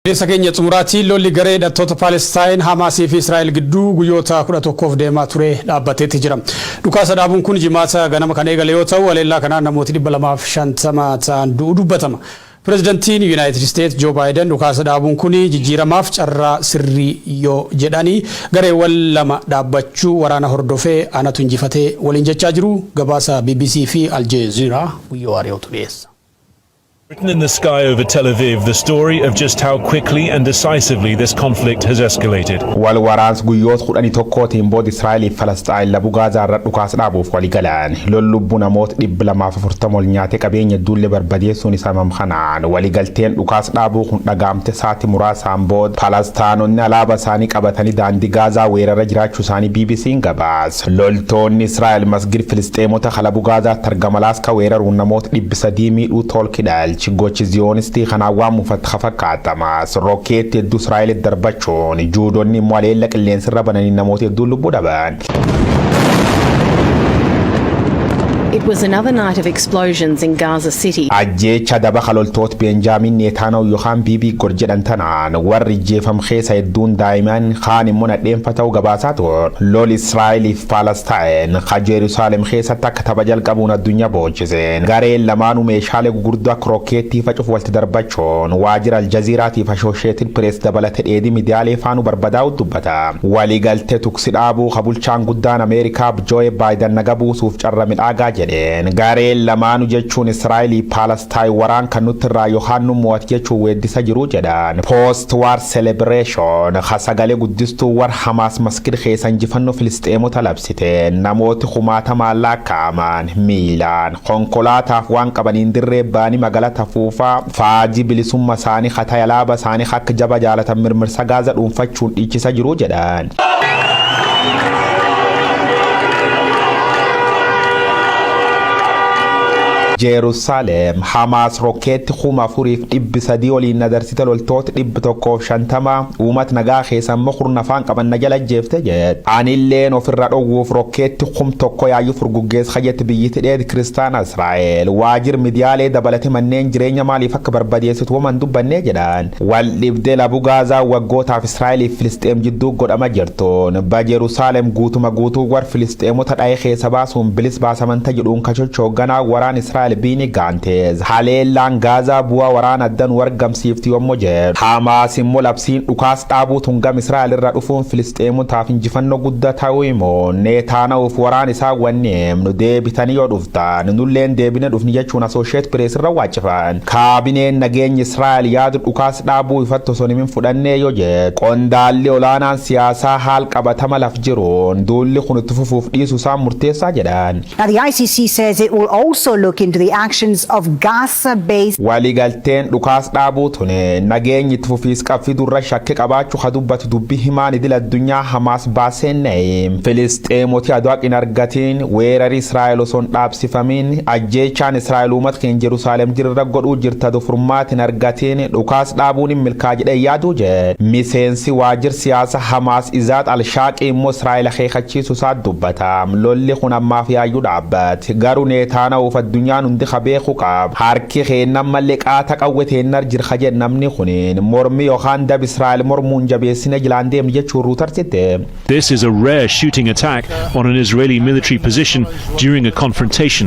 Keenya xumuraatii lolli garee hidhattoota Palestaan Hamaasii fi Israa'el gidduu guyyoota 11 deemaa ture dhaabbateetti jira. Dhukaasa dhaabuun kun jimaata ganama kan eegale yoo ta'u waleellaa kanaan namooti 250 ta'an dubbatama. Pirezidantiin United States Joe Biden dhukaasa dhaabuun kun jijjiiramaaf carraa sirrii yoo jedhanii gareewwan lama dhaabbachuu waraana hordofee anatu injifatee waliin jechaa jiru. Gabaasa BBC fi Al Jazeera guyyoo ari'ootu dhiyeessa. Written in the sky over Tel Aviv, the story of just how quickly and decisively this conflict has escalated. Wal waraans guyyoota 11tiin booda Israa'el fi Falasxaan labu Gaazaa irra dhukaasa dhaabuuf walii galan. Lollubbuu namoota 240 ol nyaatee qabeenya duulle barbadeessuun isaa mamkanaan waliigalteen dhukaasa dhaabuu kun dhagaamte sa'aatii muraasaan booda Falasxaanonni alaabaa isaanii qabatanii daandii Gaazaa weerara jiraachuu isaanii BBC'n gabaase. Loltoonni Israa'el masgid Filisxeemota labu Gaazaatti argamalaas ka weeraruun namoota 300 miidhuu tolkidha. Gochi Ziyonistii kanawaa mufatta fakkaatamas Rokkeettii hedduu Israa'el darbachuun juudonni waleella qilleensa irra bananii namoota hedduu lubbuu dhaban. It was another night of explosions in Gaza City. Ajjeecha daba loltoota Benjamin Netanyahu yookaan Bibi gorjedhan tanaan warri jeefam keessa hedduun daa'iman kaan immoo nadheenfa ta'uu gabaasaa ture. Lol Israa'el fi Palestaan ka Jerusalem keessatti akka tapha jalqabuun addunyaa boochiseen gareen lamaanuu meeshaalee gurguddoo akka Rokkeettii facuuf walti darbachuun waajjira Al Jazeeraatii fi Associated Press dabalatee dheedii miidiyaalee faanuu barbadaa'u dubbata. Waliigaltee tuksi dhaabuu ka bulchaan guddaan Ameerikaa Joe Biden naga buusuuf carra midhaagaa jedhe. Gareen lamaanuu jechuun Israa'el fi Palestaan waraan kan nuti irraa yookaan mo'at jechuun weeddisa jiru jedhan. Post war celebration sagalee guddistuu war Hamaas masgid keessa injifannoo Filisxeemota labsite namooti kumaatamaan lakkaa'aman miilaan konkolaataaf waan qabaniin dirree baanii magaalaa tafuufaa faajii bilisummaa isaanii hataa alaabaa isaanii akka jaba jaalatan mirmirsa Gaazaa dhuunfachuun dhiichisa jiru jedhan. Jerusalem Hamas Rokkeetti khuma furiif 300 waliin nadarsite loltoota 150 uumat nagaa keessan mokhurna faan qaban najala jeefte jet anilleen ofirra dhowwuuf Rokkeetti khum tokko yaayu furguggees khayet biyyiti dheed Kiristaana Israa'el waajir midiyaalee dabalate manneen jireenya maaliif akka barbadeessitu waman dubbannee jedhan wal dhibdee labu Gaazaa waggootaaf Israa'el fi Filisxeem jidduu godhama jirtuun ba Jerusalem guutuma guutuu war Filisxeemota dhaa'ee keessa baasuun bilis baasamanta jedhuun kachochoogganaa waraan Israa'el Bini Gantez haleellaan Gaazaa bu'aa waraana addan wargamsiifti yommuu jedhu Hamaas immoo labsiin dhukaas dhaabuu tungam Israa'el irra dhufuun Filisxeemotaaf injifannoo guddaa ta'uu immoo Netanyahuuf waraan isaa wanneem nu deebitanii yoo dhuftan nulleen deebine dhufni jechuun Associated Press irra waacifan kaabineen nageenya Israa'el yaadu dhukaas dhaabuu ifatti osoo himin fudhannee yoo jedhu qondaalli olaanaan siyaasaa haal qabatama laf jiruun duulli kun itti fufuuf dhiisuu isaa murteessaa jedhan. Now the ICC says it will also look into the actions of Gaza-based waliigalteen dhukaas dhaabuu tune nageenyi itti fufiis qabfidurra shakke qabaachuu kadubbatu dubbii himaan idil addunyaa Hamaas baaseen na'eem Filisxeemoti adwaaqin argatiin weerari Israa'el osoon dhaabsifamin ajjeechaan Israa'el uumat keenya Jerusalem jirra godhuu jirta dofurmaatiin argatiin dhukaas dhaabuun hin milkaa jedhee yaaduu jedhe miseensi waajjir siyaasa Hamaas Izaat Al-Shaaqii immoo Israa'el akeekachiisu isaa dubbata lolli kun ammaaf yaayyuu dhaabbat garuu Netanyahuuf addunyaan hundi khabeeku qab harki kheenam malliqaata qawweteen arjir khaje namni khunin mormi yookaan dab Israa'el mormuun jabeessine jilaan deem jechuu ruutartite. This is a rare shooting attack on an Israeli military position during a confrontation.